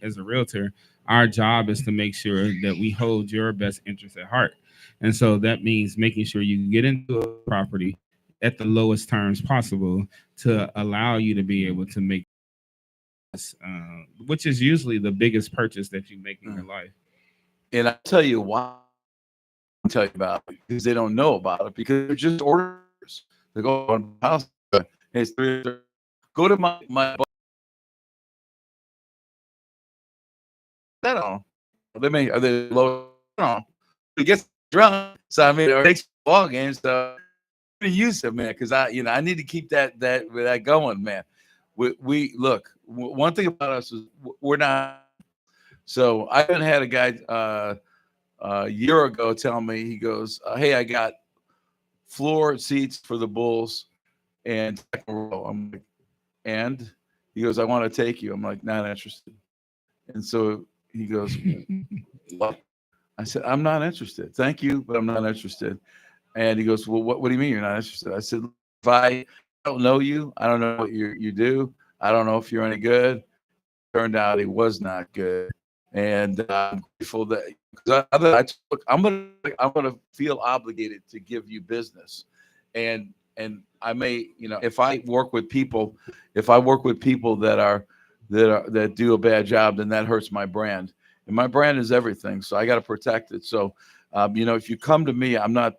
as a realtor, our job is to make sure that we hold your best interest at heart. And so that means making sure you get into a property at the lowest terms possible to allow you to be able to make which is usually the biggest purchase that you make in your life. And I'll tell you why. I'll tell you about it because they don't know about it because they're just orders. They go on house. Hey, it's go to my. I don't know. They may are they low? I don't know. It gets drunk, so I mean, or takes ball games. So I'm gonna use it, man, because I need to keep that going, man. We look. One thing about us is we're not. So I haven't had a guy a year ago tell me, he goes, "Hey, I got floor seats for the Bulls and second row." I'm like, and he goes, "I want to take you." I'm like, not interested. And so he goes, "What?" I said, "I'm not interested. Thank you, but I'm not interested." And he goes, "Well, what do you mean you're not interested?" I said, "If I don't know you, I don't know what you do. I don't know if you're any good." Turned out he was not good. And I'm grateful that I'm gonna feel obligated to give you business, and I may, if I work with people, that do a bad job, then that hurts my brand, and my brand is everything. So I got to protect it. So, if you come to me, I'm not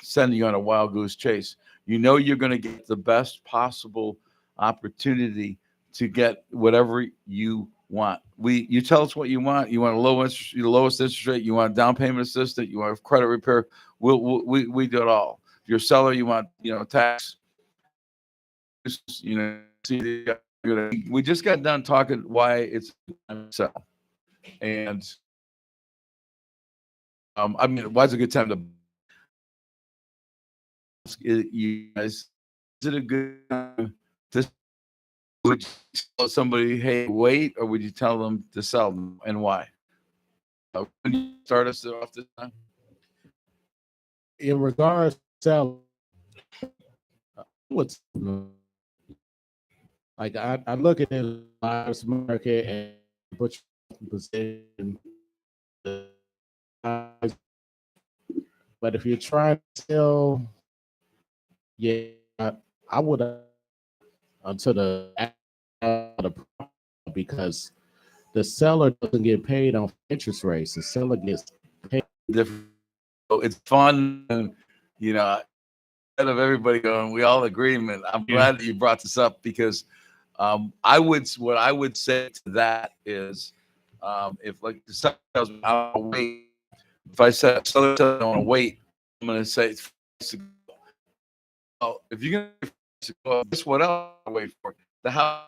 sending you on a wild goose chase. You're going to get the best possible opportunity to get whatever you want. You tell us what you want. You want a low interest, the lowest interest rate. You want down payment assistance. You want credit repair. We do it all. If you're a seller, you want tax. See, we just got done talking why it's time to sell, and I mean, why is it a good time to you guys? Is it a good time to would you tell somebody, hey, wait, or would you tell them to sell them, and why? When you start us off this time? In regards to selling, what's like I look at the lives market and put your position. But if you're trying to sell, yeah, I would until the because the seller doesn't get paid on interest rates. The seller gets paid Different. So it's fun, and instead of everybody going, we all agreement. I'm glad that you brought this up because what I would say to that is, if like the seller tells me I'll wait, if I said seller tells me I want to wait, I'm going to say, oh, if you're going to go up, guess what else I'll wait for? The house,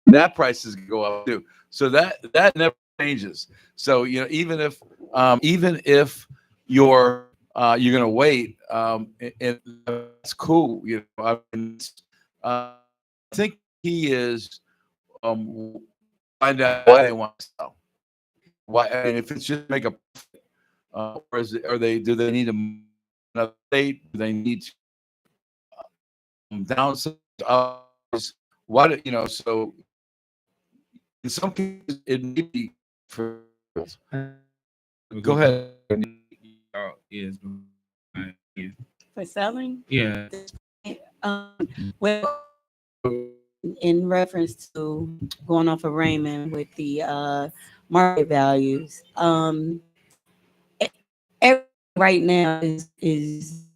that price is going to go up too. So that never changes. So even if you're going to wait, and that's cool. I think he is find out why they want to sell. Why, and if it's just make a profit, or do they need another state? Do they need to downsize? What So in some cases, it may be for. Go ahead. Is For selling? yeah. Well, in reference to going off of Raymond with the market values, every right now is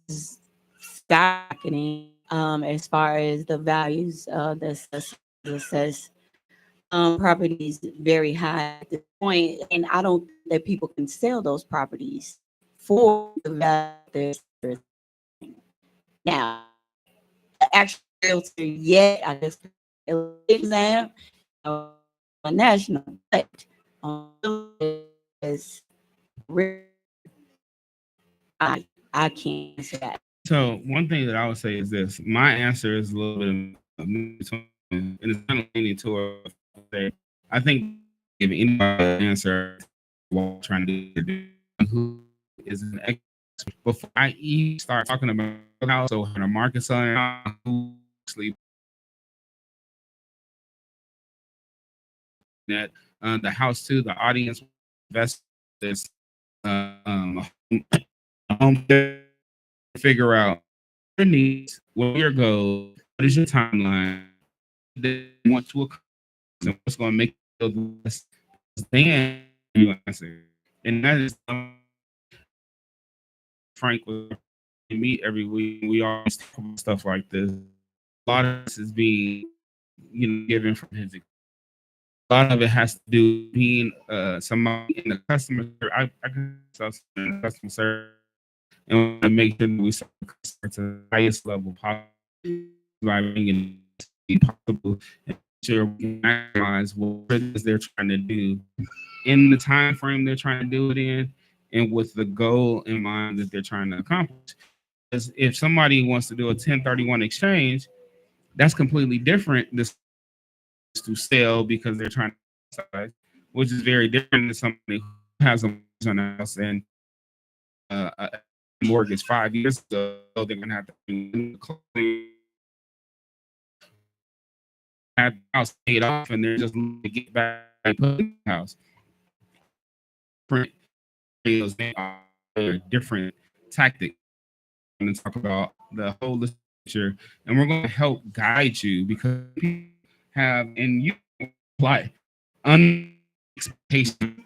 skyrocketing as far as the values that's assessed. Properties very high at this point, and I don't think that people can sell those properties for the value they're now. The actual realtor yet, I just exam a national, but is I can't answer that. So one thing that I would say is this: my answer is a little bit and it's kind of leaning toward. I think if anybody answer what I'm trying to do, who is an expert before I even start talking about how so the market selling who sleep that the house too, the audience invest this home figure out your needs, what are your goals, what is your timeline, they want to accomplish, and what's going to make you feel the best. Then you answer, and that is Frank. We meet every week. We always talk about stuff like this. A lot of this is being, given from his. A lot of it has to do with being somebody in the customer. I can in customer service and want to make sure that we serve the customer to the highest level possible by making it possible and sure we can maximize what it is they're trying to do in the time frame they're trying to do it in, and with the goal in mind that they're trying to accomplish. Because if somebody wants to do a 1031 exchange, that's completely different to sell because they're trying to sell, which is very different than somebody who has a mortgage on a house and a mortgage 5 years ago. They're going to have to have the house paid off, and they're just looking to get back and put in the house. Different tactics. I'm going to talk about the whole picture, and we're going to help guide you because people have, and you apply expectation.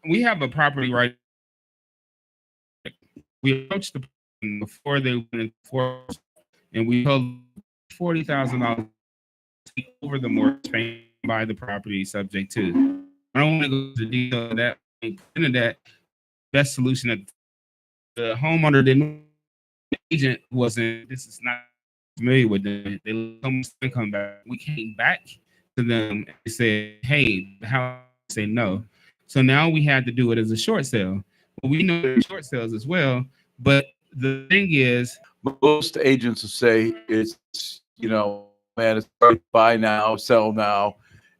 We have a property right. We approached the person before they went into force, and we told $40,000 to take over the mortgage payment by the property subject to. I don't want to go into detail of that. Into that, best solution that the homeowner didn't. The agent wasn't. This is not familiar with them. They let come back. We came back to them and said, "Hey, the house." Say no. So now we had to do it as a short sale. Well, we know there are short sales as well, but the thing is, most agents will say it's, man, it's hard to buy now, sell now.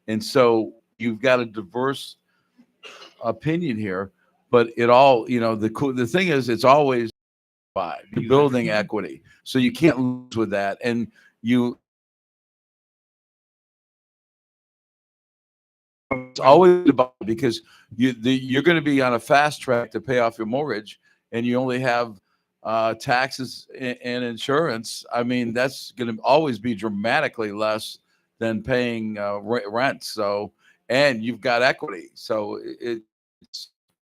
And so you've got a diverse opinion here, but it all, the thing is, it's always buy. You're building equity. So you can't lose with that. And it's always about, because you're going to be on a fast track to pay off your mortgage, and you only have taxes and insurance. I mean, that's going to always be dramatically less than paying rent. So, and you've got equity. So it's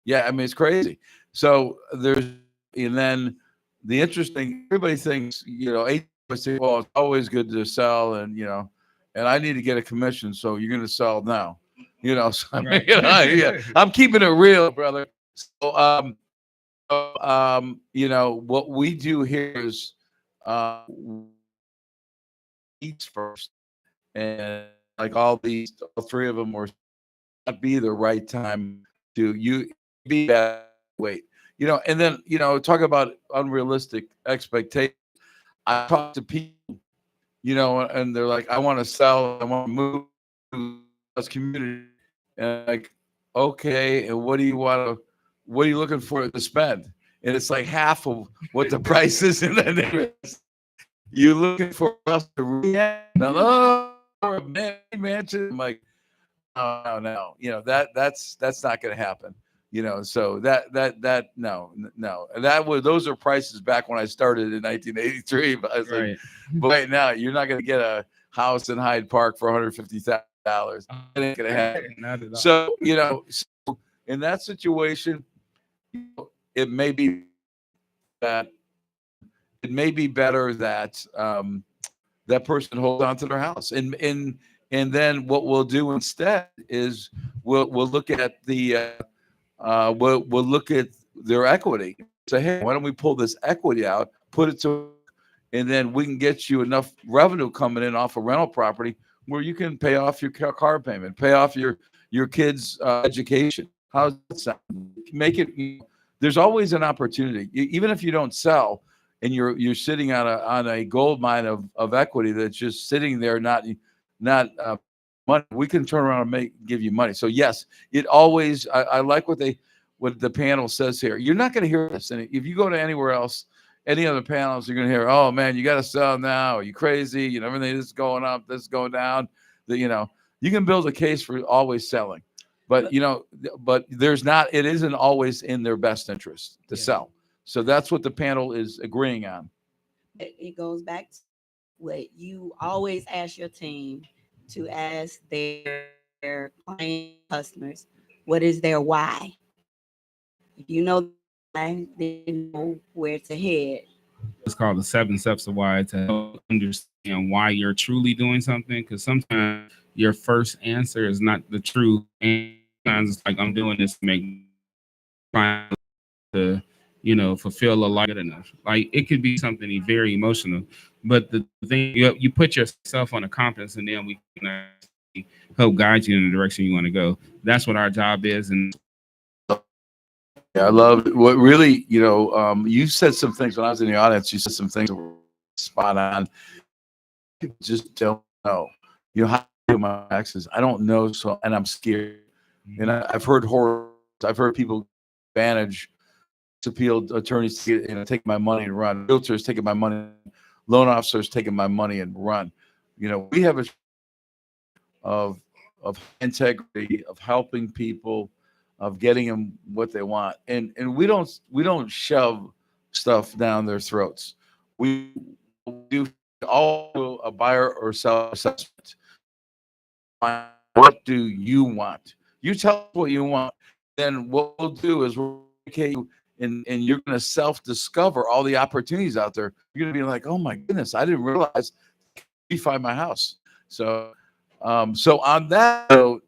it's crazy. So and then the interesting, everybody thinks, agents say, well, it's always good to sell, and and I need to get a commission, so you're going to sell now. So I mean, I'm keeping it real, brother. So, what we do here is eats first, and like all three of them were not be the right time to be that wait, and then talk about unrealistic expectations. I talk to people, and they're like, I want to sell, I want to move to this community. And like, okay, and what are you looking for to spend? And it's like half of what the price is in the neighborhood. You're looking for us to or a mansion. I'm like, no. That's not going to happen. So those are prices back when I started in 1983. But I was like, but right now you're not going to get a house in Hyde Park for $150,000. It ain't going to happen. So, so in that situation, it may be better that that person holds on to their house, and then what we'll do instead is we'll look at we'll look at their equity. Say, hey, why don't we pull this equity out, put it to, and then we can get you enough revenue coming in off a rental property where you can pay off your car payment, pay off your kids' education. How's that sound? Make it. There's always an opportunity, even if you don't sell, and you're sitting on a gold mine of equity that's just sitting there, not money. We can turn around and give you money. So yes, it always. I like what the panel says here. You're not going to hear this, and if you go to anywhere else, any other panels, you're going to hear, oh man, you got to sell now. Are you crazy? You know, everything is going up, this is going down. You know, you can build a case for always selling, but you know, but it isn't always in their best interest to sell. So that's what the panel is agreeing on. It goes back to what you always ask your team to ask their client customers, what is their why? If you know why, then you know where to head. It's called the 7 steps of why, to help understand why you're truly doing something. Because sometimes your first answer is not the truth. And sometimes it's like, I'm doing this to make to, you know, fulfill a life good enough. Like it could be something very emotional, but the thing you put yourself on a compass, and then we can help guide you in the direction you want to go. That's what our job is. And I love what really, you know, you said some things when I was in the audience. You said some things that were spot on. People just don't know. You know, how to do my taxes. I don't know, so and I'm scared. And I've heard horror. I've heard people advantage appeal attorneys to get, you know, take my money and run. Realtors taking my money. Loan officers taking my money and run. You know, we have a of integrity, of helping people, of getting them what they want, and we don't shove stuff down their throats. We do all a buyer or seller assessment. What do you want? You tell us what you want. Then what we'll do is we'll educate you, and you're going to self-discover all the opportunities out there. You're going to be like, oh my goodness, I didn't realize I find my house. So on that note,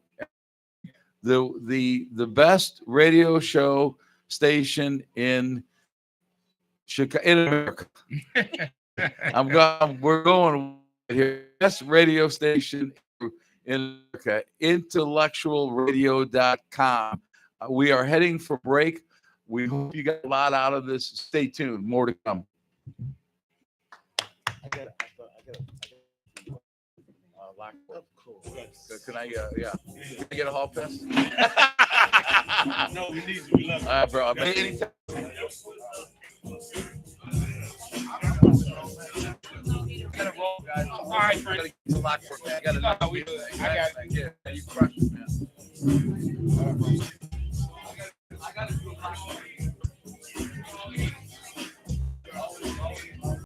the best radio show station in Chicago, in America. We're going here. Best radio station in America, IntellectualRadio.com. We are heading for break. We hope you got a lot out of this. Stay tuned. More to come. Locked up. Cool. Can I, yeah. Can I get a hall pass? No, we need to. We love it. Bro, anytime. Gotta roll, guys. All right, Frank. Gotta get the lock for me. I got it. I got it. Yeah, you crushed it, man.